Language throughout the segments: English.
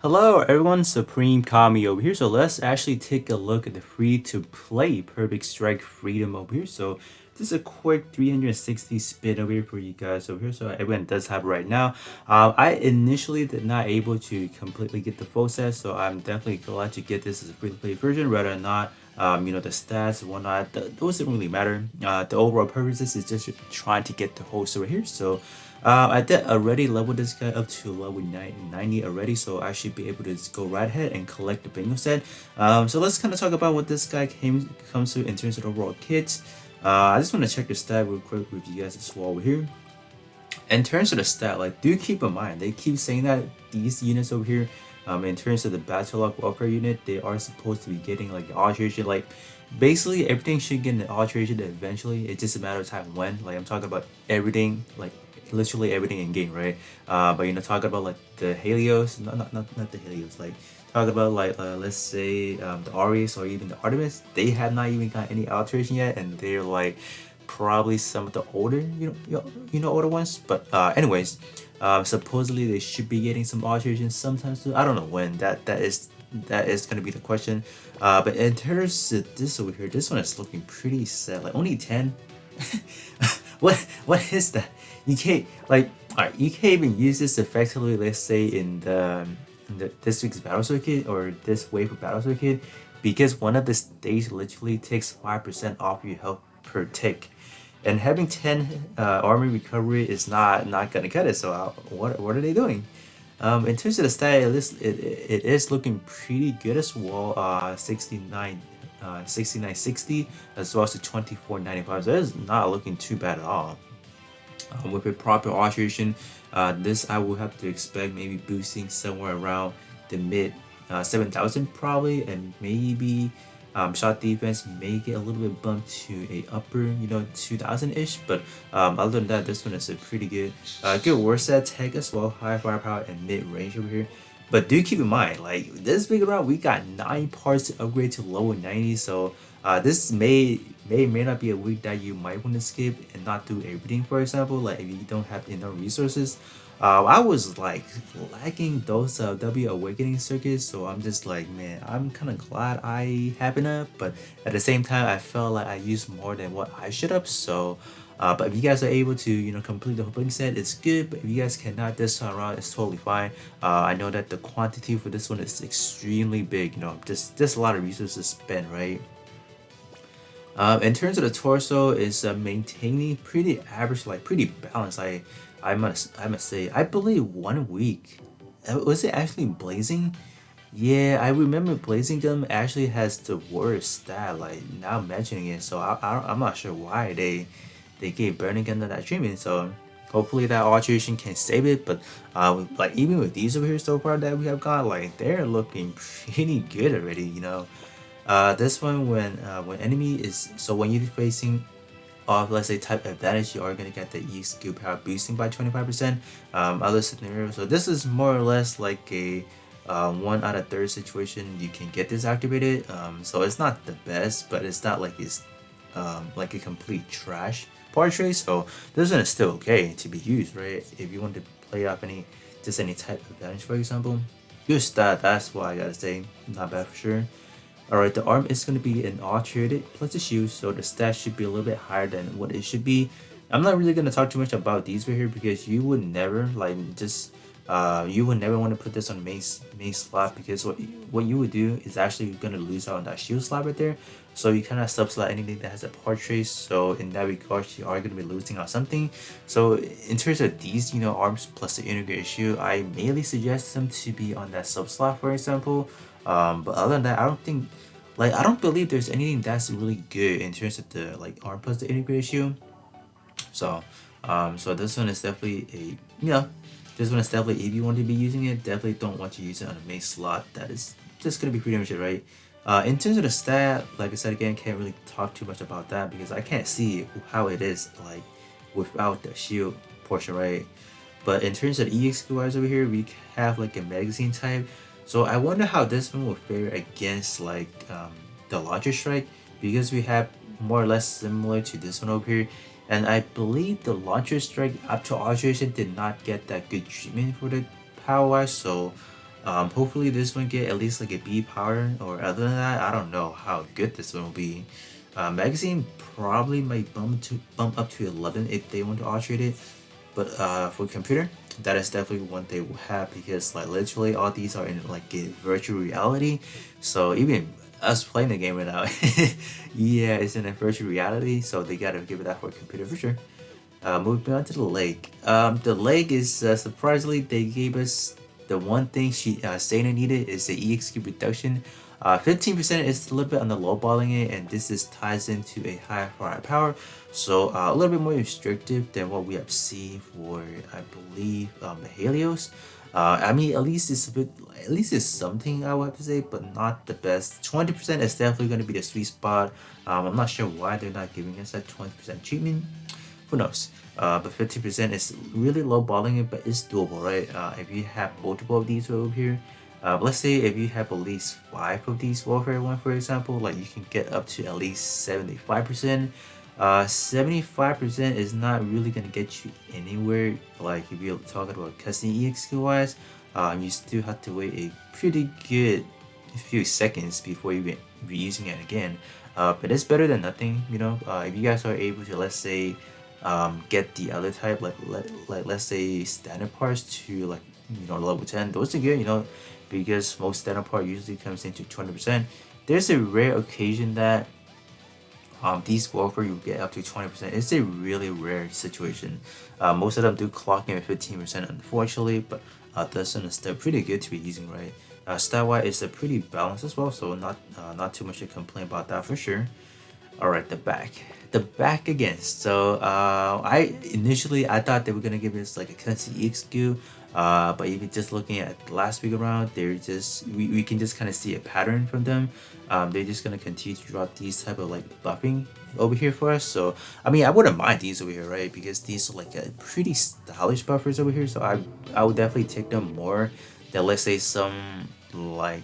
Hello everyone, Supreme Kami over here. So let's actually take a look at the free-to-play Perfect Strike Freedom over here. So this is a quick 360 spin over here for you guys over here. So everyone does have it right now. I initially did not able to completely get the full set, so I'm definitely glad to get this as a free-to-play version rather than not. The stats and whatnot, those didn't really matter. The overall purposes is just trying to get the host over here. So I did already level this guy up to level 90 already, so I should be able to just go right ahead and collect the bingo set. So let's kind of talk about what this guy comes to in terms of the overall kit. I just want to check the stat real quick with you guys as well over here. In terms of the stat, like, do keep in mind, they keep saying that these units over here, in terms of the Battle Lock Welfare unit, they are supposed to be getting like the alteration. Like, basically everything should get an alteration eventually. It's just a matter of time when. Like, I'm talking about everything, like literally everything in game, right? But talking about like the Helios, not the Helios, like talk about like let's say the Aries or even the Artemis, they have not even got any alteration yet, and they're like probably some of the older older ones. But anyways, supposedly they should be getting some alterations sometime soon. I don't know when. That is gonna be the question. But in terms of this over here, this one is looking pretty sad. Like only 10. What is that? You can't like alright, you can't even use this effectively, let's say in the this week's battle circuit or this wave of battle circuit, because one of the stage literally takes 5% off your health per tick. And having 10 armor recovery is not gonna cut it. So what are they doing? In terms of the stat, it is looking pretty good as well. 6960 as well as the 2495. So that is not looking too bad at all. With a proper alteration, this I will have to expect maybe boosting somewhere around the mid 7,000 probably, and maybe shot defense may get a little bit bumped to a upper 2,000-ish. But other than that, this one is a pretty good war set tech as well, high firepower and mid range over here. But do keep in mind, like this big round, we got 9 parts to upgrade to level 90. So this may not be a week that you might want to skip and not do everything. For example, like if you don't have enough resources. I was like lacking those W awakening circuits, so I'm just like, man, I'm kind of glad I have enough, but at the same time, I felt like I used more than what I should have. So, but if you guys are able to, complete the whole set, it's good. But if you guys cannot this time around, it's totally fine. I know that the quantity for this one is extremely big. Just a lot of resources spent, right? In terms of the torso, is maintaining pretty average, like pretty balanced. I must say, I believe 1 week. Was it actually blazing? Yeah, I remember blazing them actually has the worst stat. Like now mentioning it, so I'm not sure why they gave burning gun that treatment. So hopefully that alteration can save it. But like even with these over here so far that we have got, like they're looking pretty good already. This one when enemy is when you're facing off, let's say, type advantage, you are going to get the E skill power boosting by 25%. Other scenario, so this is more or less like a 1 out of 3 situation you can get this activated. So it's not the best, but it's not like it's like a complete trash portrait. So this one is still okay to be used, right? If you want to play off any type of advantage, for example, use that. That's what I gotta say. Not bad for sure. Alright, the arm is going to be an altered plus the shoes, so the stats should be a little bit higher than what it should be. I'm not really going to talk too much about these right here because you would never you would never want to put this on main slot, because what you would do is actually going to lose out on that shield slot right there. So you kind of sub-slot anything that has a portrait, so in that regard you are going to be losing out something. So in terms of these arms plus the integrated shield, I mainly suggest them to be on that sub-slot, for example. But other than that, I don't believe there's anything that's really good in terms of the arm plus the integrated shield. So so this one is definitely this one is definitely, if you want to be using it, definitely don't want to use it on a main slot. That is just gonna be pretty much it, right? In terms of the stat, like I said again, can't really talk too much about that because I can't see how it is like without the shield portion, right? But in terms of the EX wise over here, we have like a magazine type. So I wonder how this one will fare against like the launcher strike, because we have more or less similar to this one over here. And I believe the launcher strike up to alteration did not get that good treatment for the power wise. So Hopefully this one get at least like a B power, or other than that, I don't know how good this one will be. Magazine probably might bump up to 11 if they want to alterate it, but for computer, that is definitely one they will have, because like literally all these are in like a virtual reality. So even us playing the game right now, yeah, it's in a virtual reality. So they gotta give it that for computer for sure. Moving on to the leg. The leg is surprisingly they gave us the one thing Sana needed is the EXQ reduction. 15% is a little bit on the low balling it, and this is ties into a high firepower, so a little bit more restrictive than what we have seen for, I believe, the Helios. I mean, at least it's a bit, at least it's something I would have to say, but not the best. 20% is definitely going to be the sweet spot. I'm not sure why they're not giving us that 20% treatment. Who knows? But 50% is really low balling it, but it's doable, right? If you have multiple of these over here, let's say if you have at least 5 of these warfare one, for example, like you can get up to at least 75%. 75% is not really gonna get you anywhere. Like if you're talking about custom EXQ wise, you still have to wait a pretty good few seconds before you be using it again. But it's better than nothing, you know. If you guys are able to, let's say, get the other type, like let's say standard parts to like, you know, level 10, those are good, you know, because most standard part usually comes into 20%. There's a rare occasion that these warfare you get up to 20%. It's a really rare situation. Most of them do clock in at 15%, unfortunately, but this one is still pretty good to be using, right? Stat wise, it's a pretty balanced as well, so not too much to complain about that for sure. All right, the back. The back again. So I thought they were gonna give us like a currency EXQ, but even just looking at last week around, they're just we can just kind of see a pattern from them. They're just gonna continue to drop these type of like buffing over here for us. So I mean, I wouldn't mind these over here, right? Because these are like a pretty stylish buffers over here. So I would definitely take them more than, let's say, some like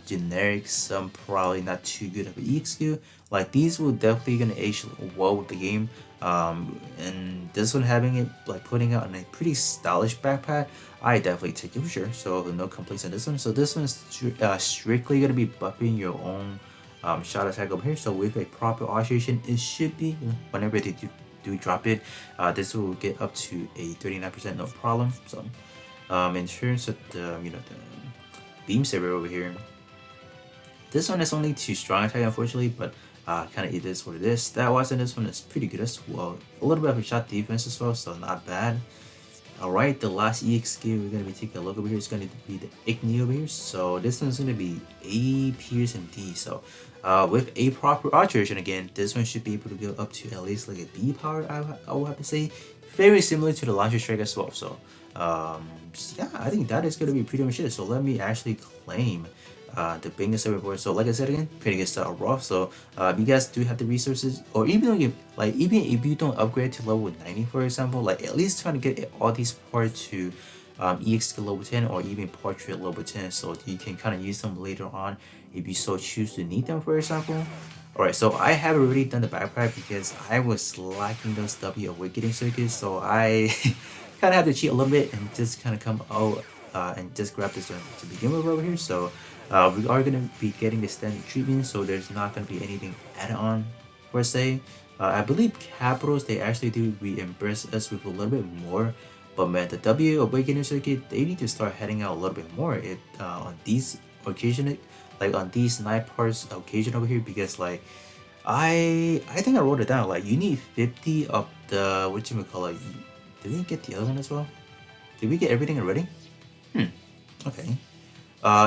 generic, some probably not too good of an EXQ. Like these will definitely gonna age well with the game. And this one having it like putting out on a pretty stylish backpack, I definitely take it for sure. So no complaints on this one. So this one's strictly gonna be buffing your own shot attack over here. So with a proper alteration, it should be, you know, whenever they do drop it, this will get up to a 39%, no problem. So in terms of the, you know, the beam saber over here, this one is only 2 strong attack, unfortunately, but kind of it is what it is. That was, and this one is pretty good as well. A little bit of a shot defense as well, so not bad. Alright, the last EX skill we're going to be taking a look over here is going to be the Igni over here. So this one's going to be A, Pierce, and D. So with a proper alteration again, this one should be able to go up to at least like a B power, I will have to say. Very similar to the Launcher Strike as well. So yeah, I think that is going to be pretty much it. So let me actually claim the biggest server. So like I said again, pretty good start raw. So if you guys do have the resources, or even though you like, even if you don't upgrade to level 90, for example, like at least trying to get all these parts to EX level 10, or even portrait level 10, so you can kind of use them later on if you so choose to need them, for example. Alright, so I have already done the backpack because I was lacking those W awakening circuits, so I kind of have to cheat a little bit and just kind of come out and just grab this one to begin with over here. So we are going to be getting the standard treatment, so there's not going to be anything added on per se. I believe capitals, they actually do reimburse us with a little bit more, but man, the W awakening circuit, they need to start heading out a little bit more on these occasion, like on these 9 parts occasion over here, because like I think I wrote it down, like you need 50 of the, what you call it. Did we get the other one as well? Did we get everything already? Okay.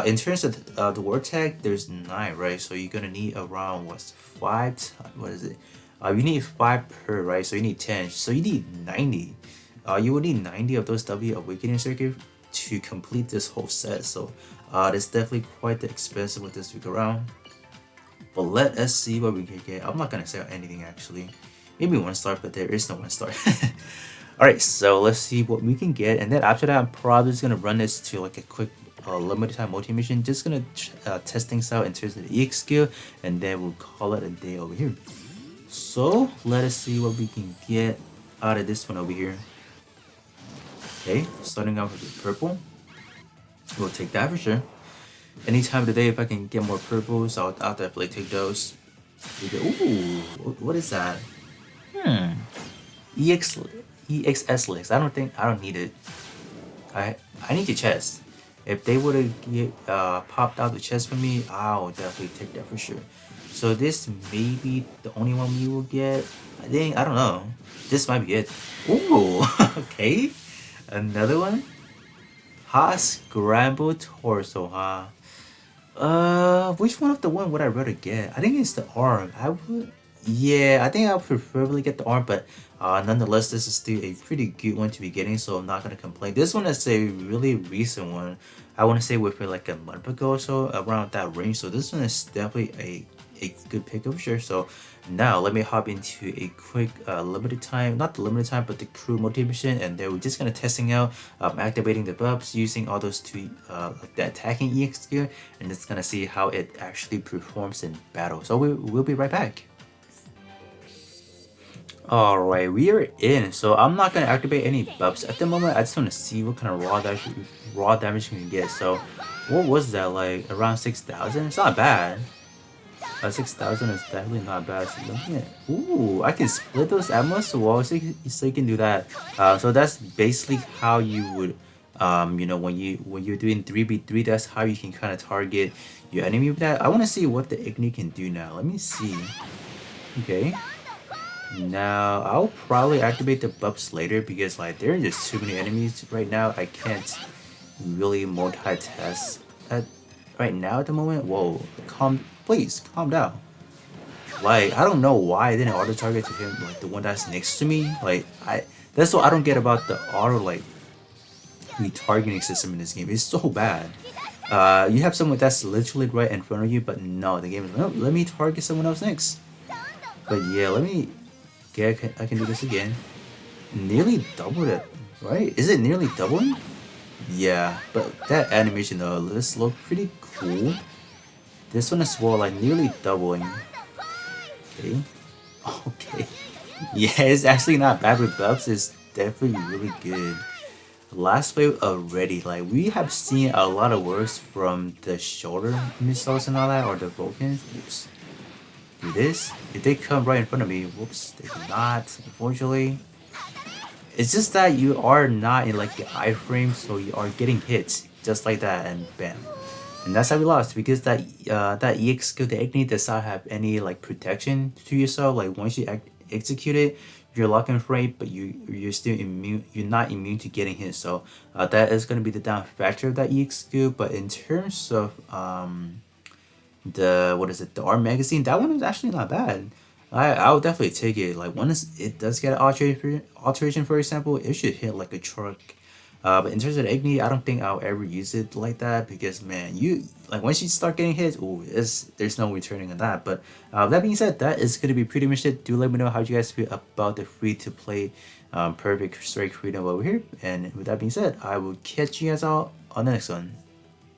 In terms of the word tag, there's 9, right? So you're gonna need around what's 5? What is it? You need 5 per, right? So you need 10. So you need 90. You will need 90 of those W awakening circuit to complete this whole set. So it's definitely quite expensive with this week around. But let us see what we can get. I'm not gonna say anything actually. Maybe 1 star, but there is no 1 star. Alright, so let's see what we can get, and then after that I'm probably just gonna run this to like a quick limited time multi mission. Just gonna test things out in terms of the EX skill, and then we'll call it a day over here. So let us see what we can get out of this one over here. Okay, starting off with the purple. We'll take that for sure. Any time of the day, if I can get more purples, I'll definitely take those. Ooh, what is that? EX EXS list. I don't need it. I need the chest. If they would have popped out the chest for me, I'll definitely take that for sure. So this may be the only one we will get. I don't know. This might be it. Ooh, okay. Another one. Ha scrambled torso, huh? Which one of the one would I rather get? I think it's the arm. Yeah, I think I'll preferably get the arm, but nonetheless, this is still a pretty good one to be getting, so I'm not gonna complain. This one is a really recent one. I want to say within like a month ago or so, around that range. So this one is definitely a good pick for sure. So now let me hop into a quick limited time, not the limited time, but the crew motivation, and then we're just gonna testing out activating the buffs using all those two like the attacking EX gear, and just gonna see how it actually performs in battle. So we'll be right back. Alright, we are in. So I'm not gonna activate any buffs at the moment. I just want to see what kind of raw damage we can get. So what was that, like around 6,000? It's not bad. 6,000 is definitely not bad. So ooh, I can split those ammo as well, so you can do that. So that's basically how you would, you know, when you're doing 3v3, that's how you can kind of target your enemy with that. I want to see what the Igni can do now. Let me see. Okay. Now I'll probably activate the buffs later because like there are just too many enemies right now. I can't really multitask at right now at the moment. Whoa, please calm down. Like I don't know why I didn't auto target to him, like the one that's next to me. Like that's what I don't get about the auto like retargeting system in this game. It's so bad. You have someone that's literally right in front of you, but no, the game is like, no, let me target someone else next. But yeah, let me. Okay, I can do this again. Nearly doubled it, right? Is it nearly doubling? Yeah, but that animation though, this look pretty cool. This one as well, like nearly doubling. Okay. Okay. Yeah, it's actually not bad with buffs. It's definitely really good. Last wave already, like we have seen a lot of works from the shoulder missiles and all that, or the Vulcans. Oops. Do this. If they come right in front of me, whoops, they do not, unfortunately. It's just that you are not in like the iframe, so you are getting hits just like that, and bam. And that's how we lost, because that EX skill, the Igni, does not have any like protection to yourself. Like once you execute it, you're locked in frame, but you're still immune. You're not immune to getting hit. So that is gonna be the down factor of that EX skill. But in terms of the what is it, the ARM magazine, that one is actually not bad. I would definitely take it. Like once it does get an alteration, for example, it should hit like a truck. But in terms of the Igni, I don't think I'll ever use it like that, because man, you like once you start getting hit, ooh, there's no returning on that. But that being said, that is gonna be pretty much it. Do let me know how you guys feel about the free to play Perfect Strike Freedom over here. And with that being said, I will catch you guys all on the next one.